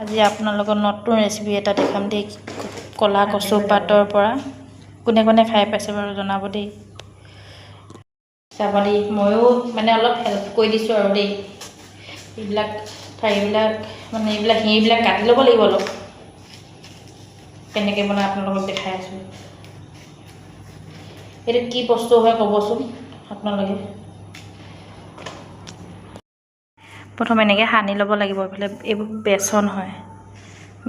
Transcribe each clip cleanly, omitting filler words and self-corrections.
আজি আপোনালোকৰ নতুন ৰেচিপি এটা দেখাম দেই কলা কচু পাতৰ পৰা কোনে কোনে খাই পাইছে বাৰু জনাব দেই চাব দেই ময়ো মানে অলপ হেল্প কৰি দিছোঁ আৰু দেই এইবিলাক ঠাৰিবিলাক মানে এইবিলাক হিবিলাক কাটি ল'ব লাগিব অলপ কেনেকৈ বনাই আপোনালোকক দেখাই আছোঁ এইটো কি বস্তু হয় ক'বচোন আপোনালোকে প্ৰথম এনেকৈ সানি ল'ব লাগিব এইফালে এইবোৰ বেচন হয়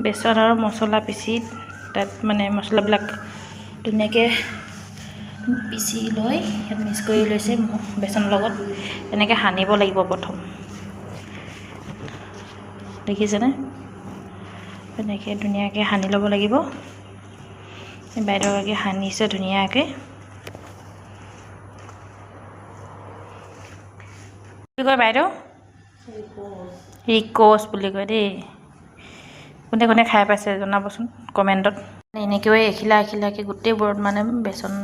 বেচন আৰু মছলা পিচি তাত মানে মছলাবিলাক ধুনীয়াকৈ পিচি লৈ মিক্স কৰি লৈছে বেচনৰ লগত এনেকৈ সানিব লাগিব প্ৰথম দেখিছেনে এনেকৈ ধুনীয়াকৈ সানি ল'ব লাগিব বাইদেউগৰাকীয়ে সানিছে ধুনীয়াকৈ কি কয় বাইদেউ ৰিক'ছ বুলি কয় দেই কোনে কোনে খাই পাইছে জনাবচোন কমেণ্টত এনেকৈ এখিলাকৈ গোটেইবোৰত মানে বেচন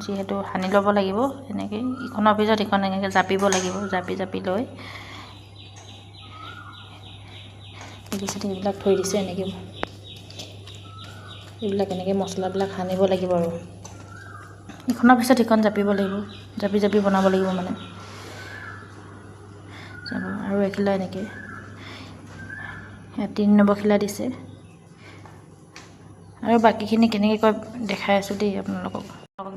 যিহেতু সানি ল'ব লাগিব এনেকৈ ইখনৰ পিছত ইখন এনেকৈ জাপিব লাগিব জাপি লৈ দেখিছে এইবিলাক থৈ দিছে এনেকৈ এইবিলাক এনেকৈ মছলাবিলাক সানিব লাগিব আৰু ইখনৰ পিছত ইখন জাপিব লাগিব জাপি বনাব লাগিব মানে আৰু এখিলা এনেকৈ 3 নম্বৰ খিলা দিছে আৰু বাকীখিনি কেনেকৈ কয় দেখাই আছোঁ দেই আপোনালোকক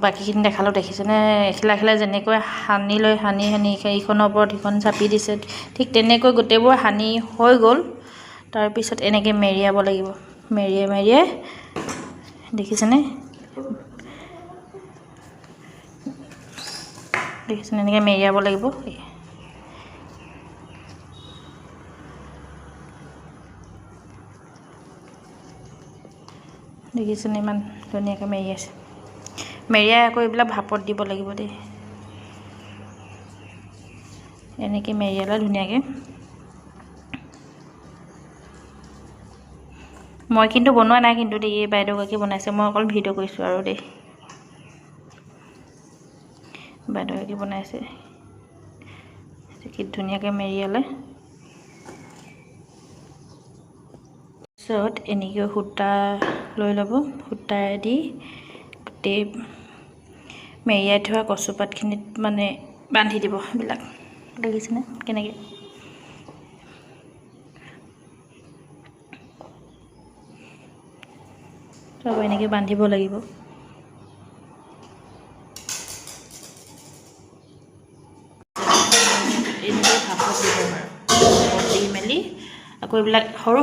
বাকীখিনি দেখালোঁ দেখিছেনে এখিলা যেনেকৈ সানি লৈ সানি ইখনৰ ওপৰত সিখন চাপি দিছে ঠিক তেনেকৈ গোটেইবোৰ সানি হৈ গ'ল তাৰপিছত এনেকৈ মেৰিয়াব লাগিব মেৰিয়াই দেখিছেনে এনেকৈ মেৰিয়াব লাগিব দেখিছেনে ইমান ধুনীয়াকৈ মেৰিয়াইছে মেৰিয়াই আকৌ এইবিলাক ভাপত দিব লাগিব দেই এনেকৈ মেৰিয়ালে ধুনীয়াকৈ মই কিন্তু বনোৱা নাই কিন্তু দেই এই বাইদেউগৰাকী বনাইছে মই অকল ভিডিঅ' কৰিছোঁ আৰু দেই বাইদেউগৰাকী বনাইছে কি ধুনীয়াকৈ মেৰিয়ালে তাৰপিছত এনেকৈ সূতা লৈ ল'ব সূতাৰেদি গোটেই মেৰিয়াই থোৱা কচুপাতখিনিত মানে বান্ধি দিব এইবিলাক দেখিছেনে কেনেকৈ চব এনেকৈ বান্ধিব লাগিব এনেকৈ ভাপত দিব দি মেলি আকৌ এইবিলাক সৰু